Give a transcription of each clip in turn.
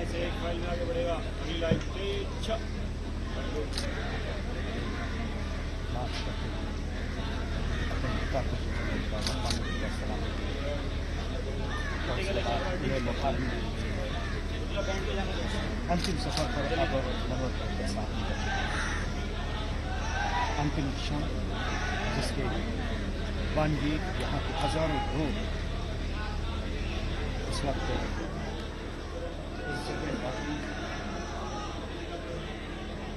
से एक फाइल में आगे बढ़ेगा। अगली लाइन अंतिम सफर पर अब मनोहर के साथ अंतिम क्षण, जिसके रणवीर यहाँ के हजारों लोग इस वक्त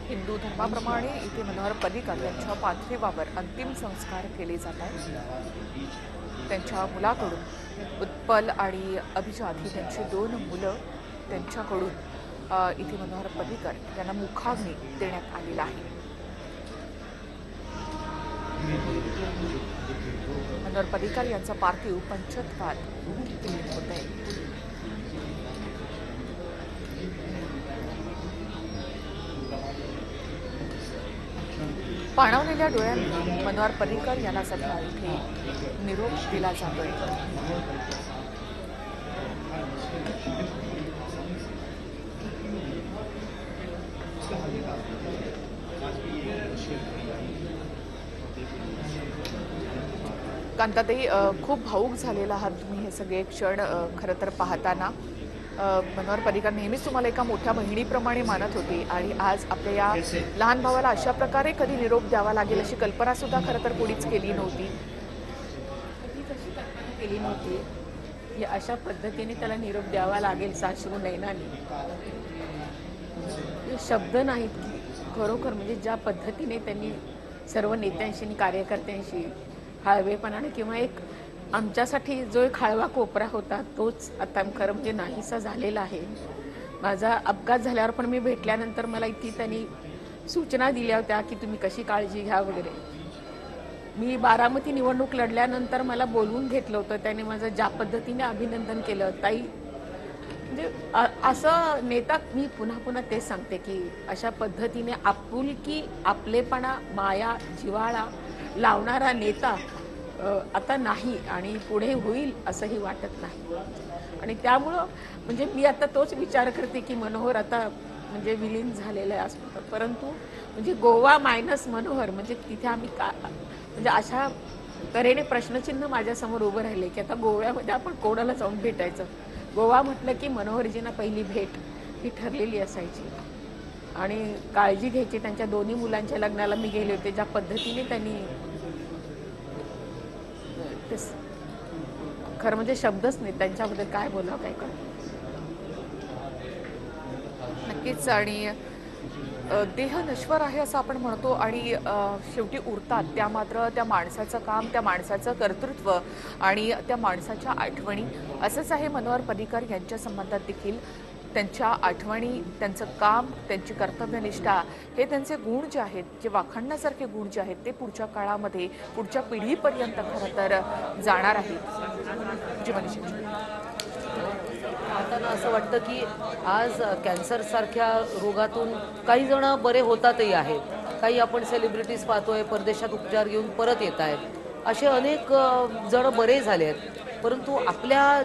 हिंदू धर्माप्रमाणे इथे मनोहर पर्रीकर यांच्या पार्थिवावर अंतिम संस्कार केले जात आहेत। त्यांच्या मुलाकडून उत्पल आणि अभिजात ही त्यांची 2 मुलं त्यांच्याकडून इथे मनोहर पर्रीकर यांना मुखाग्नी देण्यात आलेला आहे। मनोहर पर्रीकर यांचा पार्थिव पंचत्वात होत आहे। पाणावलेल्या डोळ्यांनी मनोहर पर्रीकर यांना सध्या इथे निरोप दिला जातोय। कांताताई, खूप भावूक झालेला आहात तुम्ही हे सगळे क्षण खरं तर पाहताना। मनोहर पर्रीकर नेहमीच तुम्हाला एका मोठ्या बहिणीप्रमाणे मानत होते आणि आज आपल्या या लहान भावाला अशा प्रकारे कधी निरोप द्यावा लागेल अशी कल्पना सुद्धा खरं तर कोणीच केली नव्हती। कधी तशी कल्पना केली नव्हती की अशा पद्धतीने त्याला निरोप द्यावा लागेल साश्रू नयनाने। शब्द नाहीत की खरोखर म्हणजे ज्या पद्धतीने त्यांनी सर्व नेत्यांशी आणि कार्यकर्त्यांशी हळवेपणाने किंवा एक आमच्यासाठी जो एक हळवा कोपरा होता तोच आता खरं म्हणजे नाहीसा झालेला आहे। माझा अपघात झाल्यावर पण मी भेटल्यानंतर मला इतकी त्यांनी सूचना दिल्या होत्या की तुम्ही कशी काळजी घ्या वगैरे। मी बारामती निवडणूक लढल्यानंतर मला बोलवून घेतलं होतं, त्याने माझं ज्या पद्धतीने अभिनंदन केलं ताई, म्हणजे असं नेता मी पुन्हा पुन्हा तेच सांगते की अशा पद्धतीने आपुलकी, आपलेपणा, माया, जिव्हाळा लावणारा नेता आता नाही आणि पुढे होईल असंही वाटत नाही। आणि त्यामुळं म्हणजे मी आता तोच विचार करते की मनोहर आता म्हणजे विलीन झालेलं आहे असं, परंतु म्हणजे गोवा मायनस मनोहर म्हणजे तिथे आम्ही का म्हणजे अशा तऱ्हेने प्रश्नचिन्ह माझ्यासमोर उभं राहिले की आता गोव्यामध्ये आपण कोणाला जाऊन भेटायचं। गोवा म्हटलं की मनोहरजींना पहिली भेट ही ठरलेली असायची आणि काळजी घ्यायची। त्यांच्या 2 मुलांच्या लग्नाला मी गेले होते, ज्या पद्धतीने त्यांनी खरं म्हणजे शब्दच नाही त्यांच्याबद्दल काय बोलावं काय कळत नक्कीच। आणि देह नश्वर आहे असं आपण म्हणतो आणि शेवटी उरतात त्या मात्र त्या माणसाचं काम, त्या माणसाचं कर्तृत्व आणि त्या माणसाच्या आठवणी। असंच आहे मनोहर पर्रीकर यांच्या संबंधात देखील। त्यांच्या आठवणी, त्यांचं काम, त्यांची कर्तव्यनिष्ठा हे त्यांचे गुण जे आहेत, जे वाखाणण्यासारखे गुण जे आहेत ते पुढच्या काळामध्ये पुढच्या पिढीपर्यंत खरं तर जाणार आहे। जीवनशैली आता असं वाटतं की आज कॅन्सर सारख्या रोगातून काही जण बरे होतातही आहेत, काही आपण सेलिब्रिटीज पाहतोय परदेशात उपचार घेऊन परत येत आहेत, असे अनेक जण बरे झाले आहेत। परंतु आपल्या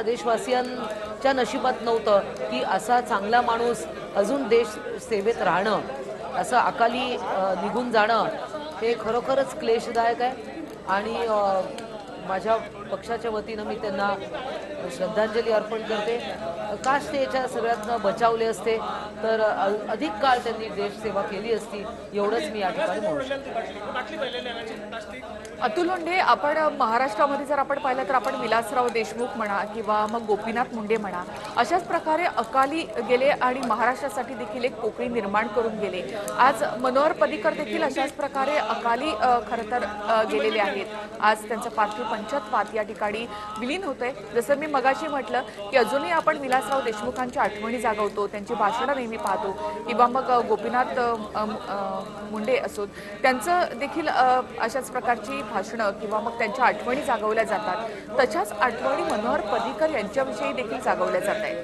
देशवासियांच्या नशिबात नव्हतं की असा चांगला माणूस अजून देश सेवेत राहणं, असं अकाली निघून जाणं हे खरोखरच क्लेशदायक आहे। आणि माझ्या पक्षाच्या वतीनं मी त्यांना श्रद्धांजली अर्पण करते। काश ते याच्या सगळ्यातनं बचावले असते तर अधिक काळ त्यांनी देशसेवा केली असती, एवढंच मी या ठिकाणी म्हणू शकते। अतुल लोंढे, आपण महाराष्ट्रामध्ये जर आपण पाहिलं तर आपण विलासराव देशमुख म्हणा किंवा मग गोपीनाथ मुंडे म्हणा, अशाच प्रकारे अकाली गेले आणि महाराष्ट्रासाठी देखील एक पोकळी निर्माण करून गेले। आज मनोहर पर्रीकर देखील अशाच प्रकारे अकाली खरं तर गेलेले आहेत। आज त्यांचं पार्थिव पंचत्वात या ठिकाणी विलीन होतंय। जसं मी मगाशी म्हटलं की अजूनही आपण विलासराव देशमुखांच्या आठवणी जागवतो, त्यांची भाषणं नेहमी पाहतो किंवा मग गोपीनाथ मुंडे असोत, त्यांचं देखील अशाच प्रकारची भाषणं किंवा मग त्यांच्या आठवणी जागवल्या जातात। तशाच आठवणी मनोहर पर्रीकर यांच्याविषयी देखील जागवल्या जात आहेत।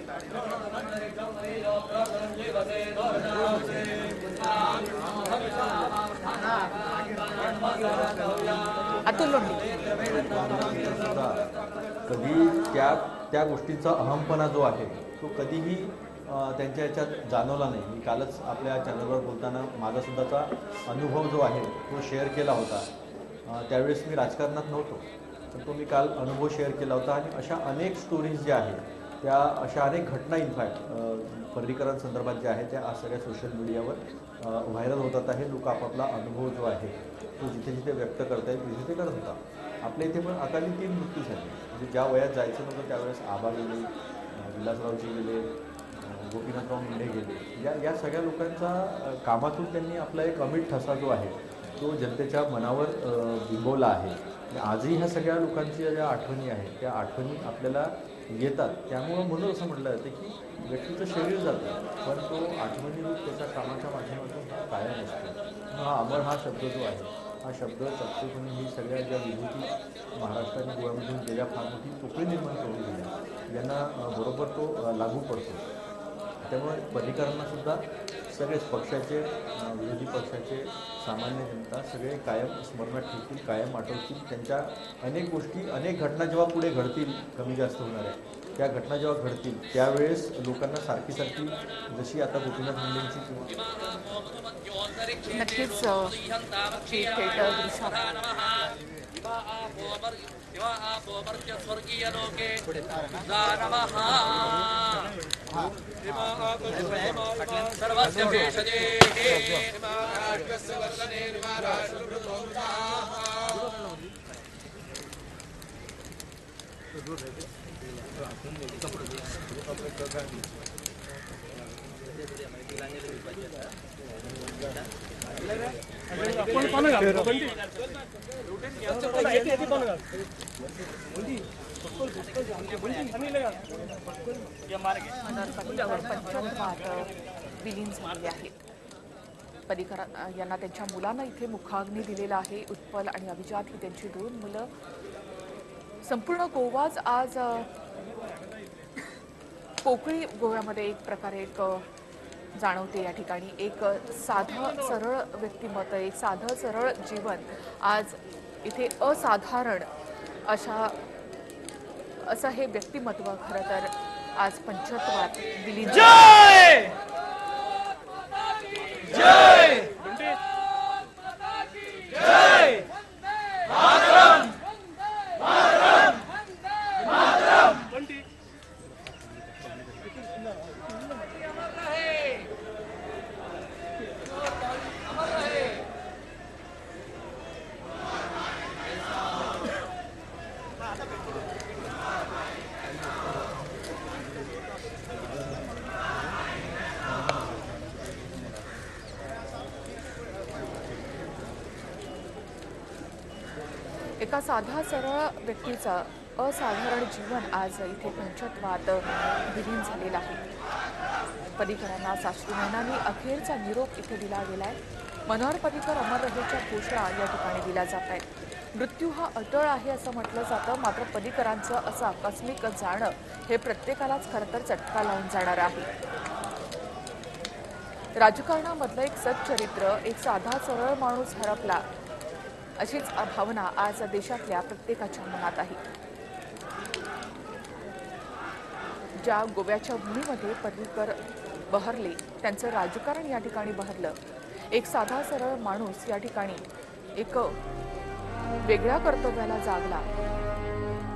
अतुल लोंढे। कधी त्या गोष्टींचा अहमपणा जो आहे तो कधीही त्यांच्या याच्यात जाणवला नाही. मी कालच आपल्या चॅनलवर बोलताना माझासुद्धाचा अनुभव जो आहे तो शेअर केला होता. त्यावेळेस मी राजकारणात नव्हतो, तर तो मी काल अनुभव शेअर केला होता. आणि अशा अनेक स्टोरीज ज्या आहेत त्या अशा अनेक घटना इनफॅक्ट पर्रीकरांसंदर्भात ज्या आहेत त्या आज सगळ्या सोशल मीडियावर व्हायरल होतात आहे. लोक आपापला अनुभव जो आहे तो जिथे जिथे व्यक्त करतायत तिथे ते करत होता. आपल्या इथे पण अकाली 3 मृत्यू झाले. म्हणजे ज्या वयात जायचं नव्हतं त्यावेळेस आबा गेले, विलासरावजी गेले, गोपीनाथराव मुंडे गेले. या सगळ्या लोकांचा कामातून त्यांनी आपला एक अमिट ठसा जो आहे तो जनतेच्या मनावर बिंबवला आहे. आणि आजही ह्या सगळ्या लोकांच्या ज्या आठवणी आहेत त्या आठवणी आपल्याला येतात. त्यामुळं म्हणून असं म्हटलं जातं की व्यक्तीचं शरीर जातं पण तो आठवणी रूप त्याच्या कामाच्या माध्यमातून कायम असतो. हा अमर हा शब्द जो आहे हा शब्द चपसेपणे ही सगळ्या ज्या विभूती महाराष्ट्राने गोव्यामधून गेल्या फार मोठी पोकळी निर्माण करून दिल्या यांना बरोबर तो लागू पडतो. त्यामुळे पर्रीकरांनासुद्धा सगळेच पक्षाचे, विरोधी पक्षाचे, सामान्य जनता सगळे कायम स्मरणात ठेवतील, कायम आठवतील. त्यांच्या अनेक गोष्टी, अनेक घटना जेव्हा पुढे घडतील, कमी जास्त होणाऱ्या त्या घटना जेव्हा घडतील त्यावेळेस लोकांना सारखी सारखी जशी आता गोपीनाथ मुंडेंची नक्कीच विलीन झालेले आहेत. पर्रीकर यांना त्यांच्या मुलांना इथे मुखाग्नी दिलेला आहे. उत्पल आणि अभिजात ही त्यांची 2 मुलं. संपूर्ण गोवाच आज पोकळी गोव्यामध्ये एक प्रकारे एक जाणवते. या ठिकाणी एक साधं सरळ व्यक्तिमत्व, एक साधं सरळ जीवन आज इथे असाधारण असं हे व्यक्तिमत्व खरं तर आज पंचत्वात विलीन. जय जय जय मातरम मातरम मातरम. एका साध्या सरळ व्यक्तीचं असाधारण जीवन आज इथे पंचत्वात विलीन झालेलं आहे. पर्रीकरांना साश्रू नयनांनी अखेरचा निरोप इथे दिला गेलाय. मनोहर पर्रीकर अमर रहेच्या घोषणा या ठिकाणी दिल्या जात आहेत. मृत्यू हा अटळ आहे असं म्हटलं जातं, मात्र पर्रीकरांचं असं आकस्मिक जाणं हे प्रत्येकालाच खरं तर चटका लावून जाणार आहे. राजकारणामधलं एक सच्चरित्र, एक साधा सरळ माणूस हरपला अशीच भावना आज देशातल्या प्रत्येकाच्या मनात आहे. ज्या गोव्याच्या भूमीमध्ये पर्रीकर बहरले त्यांचं राजकारण या ठिकाणी बहरलं. एक साधा सरळ माणूस या ठिकाणी एक वेगळ्या कर्तव्याला जागला.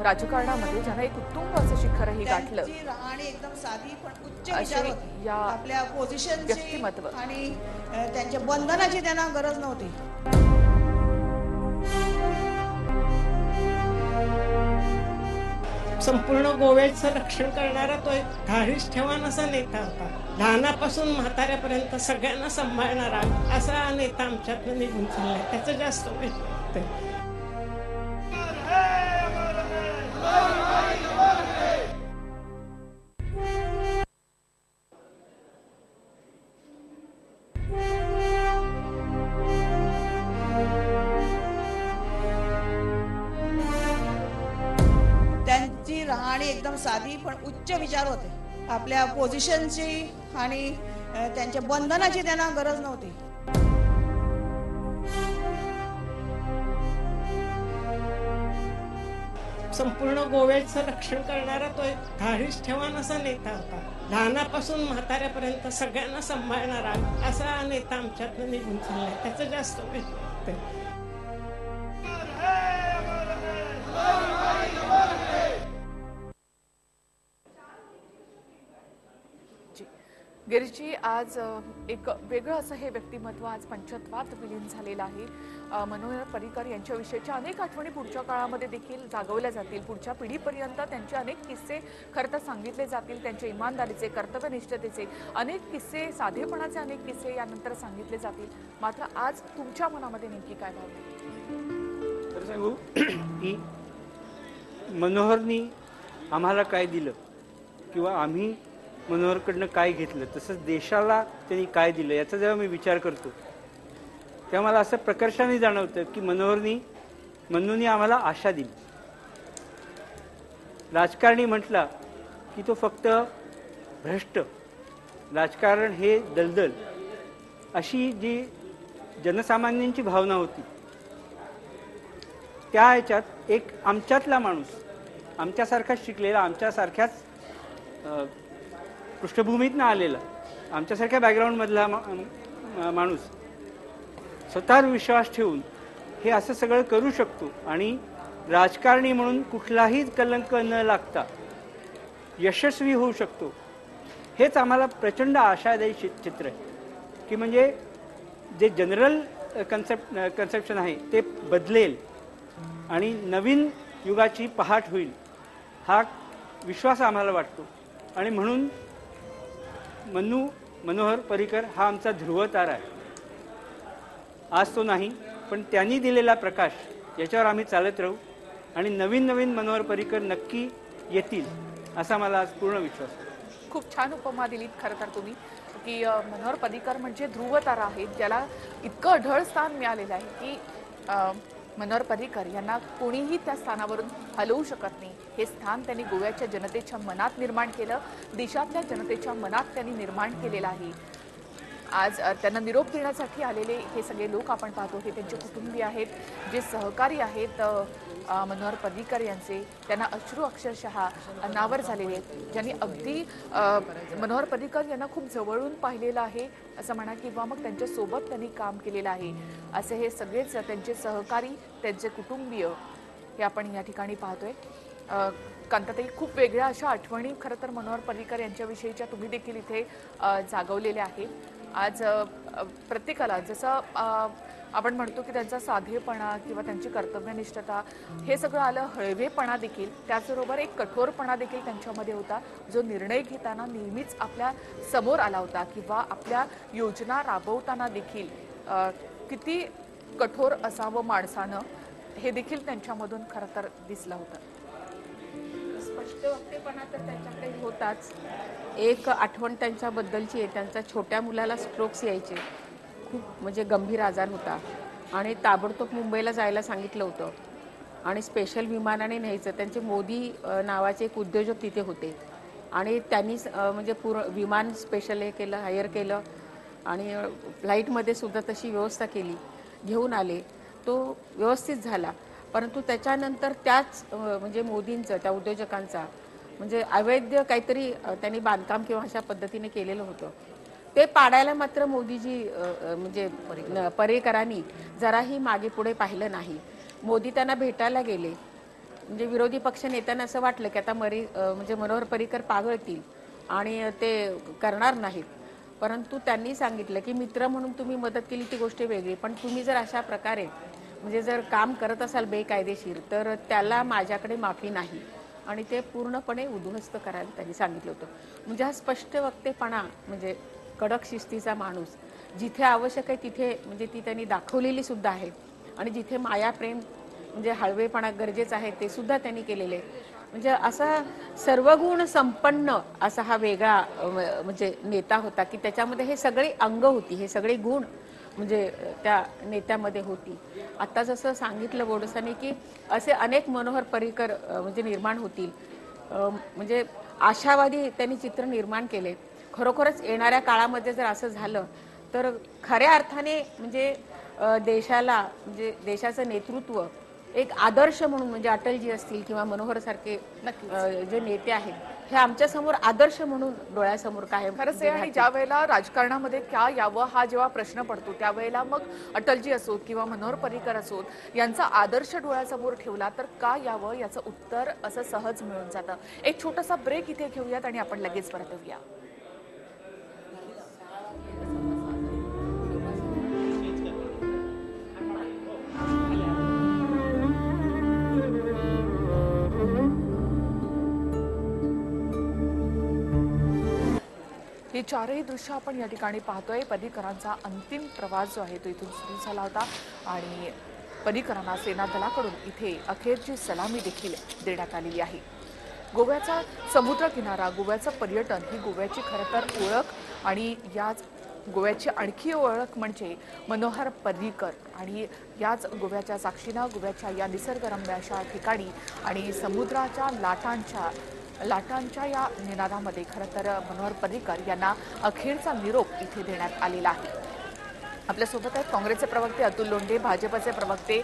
राजकारणामध्ये ज्यानं एक उत्तुंग असं शिखरही गाठलं आणि एकदम साधी पण उच्च असे विचार या आपल्या पोझिशन व्यक्तिमत्व आणि त्यांच्या बंधनाची त्यांना गरज नव्हती. संपूर्ण गोव्याचं रक्षण करणारा तो एक धारिष्ठ्यवान असा नेता होता. लहानापासून म्हाताऱ्यापर्यंत सगळ्यांना सांभाळणारा असा नेता आमच्यातनं निघून चाललाय. त्याचं जास्त वाईट. त्यांची राहणी एकदम साधी पण उच्च विचार होते. आपल्या पोझिशनची आणि त्यांच्या बंधनाची त्यांना गरज नव्हती. संपूर्ण गोव्याचं रक्षण करणारा तो एक धारिष्ठ्यवान असा नेता होता. लहानापासून म्हाताऱ्यापर्यंत सगळ्यांना सांभाळणारा असा नेता आमच्यातनं निघून चाललाय. त्याचं जास्त वेळ गिरीशजी, आज एक वेगळं असं हे व्यक्तिमत्व आज पंचत्वात विलीन झालेलं आहे. मनोहर पर्रीकर यांच्याविषयीच्या अनेक आठवणी पुढच्या काळामध्ये देखील जागवल्या जातील. पुढच्या पिढीपर्यंत त्यांचे अनेक किस्से खरं तर सांगितले जातील. त्यांच्या इमानदारीचे, कर्तव्यनिष्ठतेचे अनेक किस्से, साधेपणाचे अनेक किस्से यानंतर सांगितले जातील. मात्र आज तुमच्या मनामध्ये नेमकी काय भावना? तर सांगू की मनोहरनी आम्हाला काय दिलं किंवा आम्ही मनोहरकडनं काय घेतलं, तसंच देशाला त्यांनी काय दिलं याचा जेव्हा मी विचार करतो तेव्हा मला असं प्रकर्षाने जाणवतं की मन्नूनी आम्हाला आशा दिली. राजकारणी म्हटला की तो फक्त भ्रष्ट, राजकारण हे दलदल, अशी जी जनसामान्यांची भावना होती त्या ह्याच्यात एक आमच्यातला माणूस, आमच्यासारखाच शिकलेला, आमच्यासारख्याच पृष्ठभूमीतनं आलेला, आमच्यासारख्या बॅकग्राऊंडमधला माणूस स्वतःवर विश्वास ठेवून हे असं सगळं करू शकतो आणि राजकारणी म्हणून कुठलाही कलंक न लागता यशस्वी होऊ शकतो. हेच आम्हाला प्रचंड आशादायी चित्र आहे की म्हणजे जे जनरल कन्सेप्शन आहे ते बदलेल आणि नवीन युगाची पहाट होईल हा विश्वास आम्हाला वाटतो. आणि म्हणून मनोहर पर्रीकर हा आमचा ध्रुवतारा आहे. आज तो नाही, पण त्यांनी दिलेला प्रकाश याच्यावर आम्ही चालत राहू आणि नवीन नवीन मनोहर पर्रीकर नक्की येतील असा मला आज पूर्ण विश्वास आहे. खूप छान उपमा दिलीत खरं तर तुम्ही की मनोहर पर्रीकर म्हणजे ध्रुवतारा आहेत, ज्याला इतकं अढळ स्थान मिळालेलं आहे की मनोहर पर्रीकर यांना कोणीही त्या स्थानावरून हलवू शकत नाही. हे स्थान त्यांनी गोव्याच्या जनतेच्या मनात निर्माण केलं, देशातल्या जनतेच्या मनात त्यांनी निर्माण केलेलं आहे. आज त्यांना निरोप देण्यासाठी आलेले हे सगळे लोक आपण पाहतो, हे त्यांचे कुटुंबीय आहेत, जे सहकारी आहेत मनोहर पर्रीकर यांचे. त्यांना अश्रू अक्षरशः अनावर झालेले आहेत, ज्यांनी अगदी मनोहर पर्रीकर यांना खूप जवळून पाहिलेलं आहे असं म्हणा किंवा मग त्यांच्यासोबत त्यांनी काम केलेलं आहे. असे हे सगळेच त्यांचे सहकारी, त्यांचे कुटुंबीय हे आपण या ठिकाणी पाहतोय. कांताताई, खूप वेगळ्या अशा आठवणी खरं तर मनोहर पर्रीकर यांच्याविषयीच्या तुम्ही देखील इथे जागवलेल्या आहेत. आज प्रत्येकाला जसं आपण म्हणतो की त्यांचा साधेपणा किंवा त्यांची कर्तव्यनिष्ठता हे सगळं आलं, हळवेपणा देखील, त्याचबरोबर एक कठोरपणा देखील त्यांच्यामध्ये होता, जो निर्णय घेताना नेहमीच आपल्या समोर आला होता किंवा आपल्या योजना राबवताना देखील किती कठोर असावं माणसानं हे देखील त्यांच्यामधून खरं तर दिसलं होतं. स्पष्ट वक्तेपणा तर त्यांच्याकडे होताच. एक आठवण त्यांच्याबद्दलची आहे, त्यांच्या छोट्या मुलाला स्ट्रोक्स यायचे, खूप म्हणजे गंभीर आजार होता आणि ताबडतोब मुंबईला जायला सांगितलं होतं आणि स्पेशल विमानाने न्यायचं. त्यांचे मोदी नावाचे एक उद्योजक तिथे होते आणि त्यांनी म्हणजे विमान स्पेशल हे केलं, हायर केलं आणि फ्लाईटमध्ये सुद्धा तशी व्यवस्था केली, घेऊन आले. तो व्यवस्थित झाला. परंतु त्याच्यानंतर त्याच म्हणजे मोदींचं, त्या उद्योजकांचा म्हणजे अवैध काहीतरी त्यांनी बांधकाम किंवा अशा पद्धतीने केलेलं होतं, ते पाडायला मात्र मोदीजी म्हणजे पर्रीकरांनी जराही मागे पुढे पाहिलं नाही. मोदी त्यांना भेटायला गेले, म्हणजे विरोधी पक्ष नेत्यांना असं वाटलं की आता म्हणजे मनोहर पर्रीकर पागळतील आणि ते करणार नाहीत. परंतु त्यांनी सांगितलं की मित्र म्हणून तुम्ही मदत केली ती गोष्ट वेगळी, पण तुम्ही जर अशा प्रकारे म्हणजे जर काम करत असाल बेकायदेशीर तर त्याला माझ्याकडे माफी नाही आणि ते पूर्णपणे उद्ध्वस्त करायला त्यांनी सांगितलं होतं. म्हणजे हा स्पष्ट वक्तेपणा, म्हणजे कडक शिस्तीचा माणूस, जिथे आवश्यक आहे तिथे म्हणजे ती त्यांनी दाखवलेली सुद्धा आहे आणि जिथे माया प्रेम म्हणजे हळवेपणा गरजेचं आहे ते सुद्धा त्यांनी केलेले. म्हणजे असा सर्वगुण संपन्न असा हा वेगळा म्हणजे नेता होता की त्याच्यामध्ये हे सगळे अंग होती, हे सगळे गुण म्हणजे त्या नेत्यामध्ये होती. आता जसं सांगितलं बोडसाने की असे अनेक मनोहर पर्रीकर म्हणजे निर्माण होतील, म्हणजे आशावादी त्यांनी चित्र निर्माण केले. खरोखरच येणाऱ्या काळामध्ये जर असं झालं तर खऱ्या अर्थाने म्हणजे देशाला म्हणजे देशाचं नेतृत्व एक आदर्श म्हणून, म्हणजे अटलजी असतील किंवा मनोहर सारखे जे नेते आहेत, हे आमच्या समोर आदर्श म्हणून डोळ्यासमोर कायम खरंच आहे. आणि ज्या वेळेला राजकारणामध्ये क्या यावं हा जेव्हा प्रश्न पडतो त्यावेळेला मग अटलजी असोत किंवा मनोहर पर्रिकर असोत यांचा आदर्श डोळ्यासमोर ठेवला तर का यावं याचं उत्तर असं सहज मिळून जातं. एक छोटासा ब्रेक इथे घेऊयात आणि आपण लगेच परत येऊया. ही चारही दृश्य आपण या ठिकाणी पाहतोय. पर्रिकरांचा अंतिम प्रवास जो आहे तो इथून सुरू झाला होता आणि पर्रिकरांना सेना दलाकडून इथे अखेरची सलामी देखील देण्यात आलेली आहे. गोव्याचा समुद्रकिनारा, गोव्याचं पर्यटन ही गोव्याची खरं तर ओळख आणि याच गोव्याची आणखी ओळख म्हणजे मनोहर पर्रिकर आणि याच गोव्याच्या साक्षीनं गोव्याच्या या निसर्गरम्य अशा ठिकाणी आणि समुद्राच्या लाटांच्या या निनादामध्ये खरं तर मनोहर पर्रिकर यांना अखेरचा निरोप इथे देण्यात आलेला आहे. आपल्यासोबत आहेत काँग्रेसचे प्रवक्ते अतुल लोंढे, भाजपचे प्रवक्ते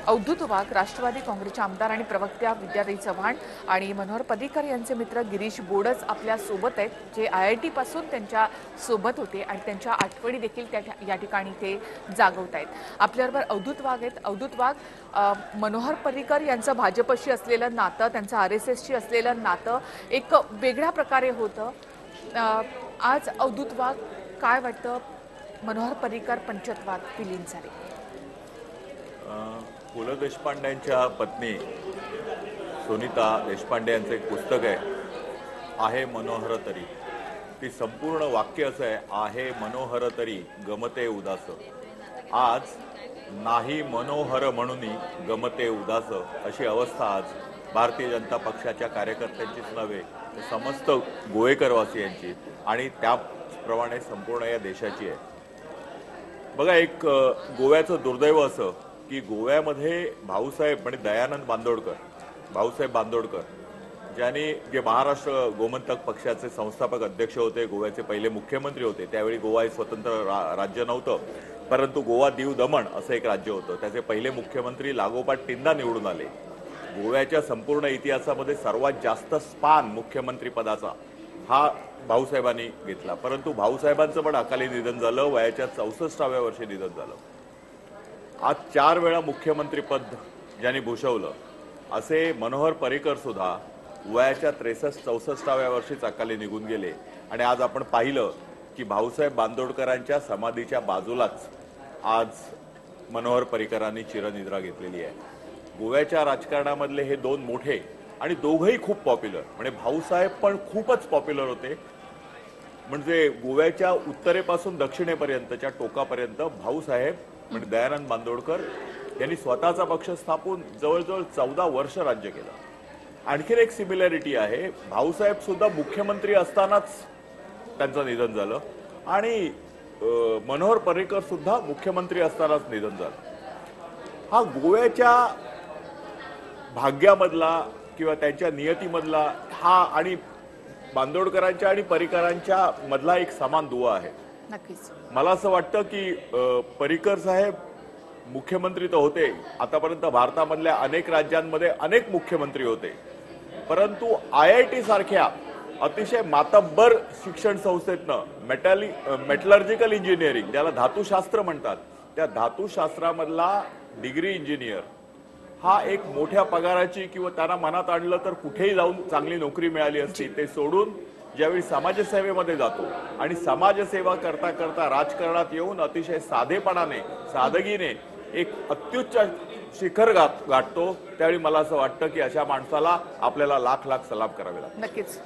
अवधूत वाघ, राष्ट्रवादी काँग्रेसच्या आमदार आणि प्रवक्त्या विद्याताई चव्हाण आणि मनोहर पर्रिकर यांचे मित्र गिरीश बोडच आपल्या सोबत आहेत, जे IIT पासून त्यांच्या सोबत होते आणि त्यांच्या आठवणी देखील या ठिकाणी ते जागवत आहेत. आपल्याबरोबर अवधूत वाघ आहेत. अवधूत वाघ, मनोहर पर्रिकर यांचं भाजपशी असलेलं नातं, त्यांचं RSSशी असलेलं नातं एक वेगळ्या प्रकारे होतं. आज अवधूत वाघ, काय वाटतं, मनोहर पर्रिकर पंचत्वात विलीन झाले? पु ल देशपांडेंच्या पत्नी सुनीता देशपांडे यांचं एक पुस्तक आहे मनोहर तरी. ती संपूर्ण वाक्य असं आहे मनोहर तरी गमते उदास. आज नाही मनोहर म्हणून गमते उदास अशी अवस्था आज भारतीय जनता पक्षाच्या कार्यकर्त्यांचीच नव्हे तर समस्त गोवेकरवासियांची आणि त्याप्रमाणे संपूर्ण या देशाची आहे. बघा, एक गोव्याचं दुर्दैव असं की गोव्यामध्ये भाऊसाहेब म्हणजे दयानंद बांदोडकर जे महाराष्ट्र गोमंतक पक्षाचे संस्थापक अध्यक्ष होते, गोव्याचे पहिले मुख्यमंत्री होते. त्यावेळी गोवा हे स्वतंत्र राज्य नव्हतं, परंतु गोवा दीव दमण असं एक राज्य होतं. त्याचे पहिले मुख्यमंत्री लागोपाठ 3दा निवडून आले. गोव्याच्या संपूर्ण इतिहासामध्ये सर्वात जास्त स्पान मुख्यमंत्री पदाचा हा भाऊसाहेबांनी घेतला. परंतु भाऊसाहेबांचं पण अकाली निधन झालं, वयाच्या 64व्या वर्षी निधन झालं. आज 4 वेळा मुख्यमंत्रीपद ज्यांनी भूषवलं असे मनोहर पर्रिकर सुद्धा वयाच्या 63-64व्या वर्षीच अकाली निघून गेले. आणि आज आपण पाहिलं की भाऊसाहेब बांदोडकरांच्या समाधीच्या बाजूलाच आज मनोहर पर्रिकरांनी चिरनिद्रा घेतलेली आहे. गोव्याच्या राजकारणामधले हे 2 मोठे आणि दोघंही खूप पॉप्युलर, म्हणजे भाऊसाहेब पण खूपच पॉप्युलर होते. म्हणजे गोव्याच्या उत्तरेपासून दक्षिणेपर्यंतच्या टोकापर्यंत भाऊसाहेब म्हणजे दयानंद बांदोडकर यांनी स्वतःचा पक्ष स्थापून जवळजवळ 14 वर्ष राज्य केलं. आणखीन एक सिमिलॅरिटी आहे, भाऊसाहेब सुद्धा मुख्यमंत्री असतानाच त्यांचं निधन झालं आणि मनोहर पर्रिकर सुद्धा मुख्यमंत्री असतानाच निधन झालं. हा गोव्याच्या भाग्यामधला किंवा त्यांच्या नियतीमधला हा आणि बांदोडकरांच्या आणि पर्रिकरांच्या मधला एक समान दुवा आहे. नक्कीच मला असं वाटतं की पर्रिकर साहेब मुख्यमंत्री तर होते, आतापर्यंत भारतामधल्या अनेक राज्यांमध्ये अनेक मुख्यमंत्री होते, परंतु IIT सारख्या अतिशय मातब्बर शिक्षण संस्थेतनं मेटलर्जिकल इंजिनिअरिंग, ज्याला धातुशास्त्र म्हणतात, त्या धातुशास्त्रामधला डिग्री इंजिनियर हा एक मोठ्या पगाराची किंवा त्यांना मनात आणलं तर कुठेही जाऊन चांगली नोकरी मिळाली असती, ते सोडून ज्यावेळी समाजसेवेमध्ये जातो आणि समाजसेवा करता करता राजकारणात येऊन अतिशय साधेपणाने सादगीने एक अत्युच्च शिखर गाठतो, त्यावेळी मला असं वाटतं की अशा माणसाला आपल्याला लाख लाख सलाम करावे लागतात. नक्कीच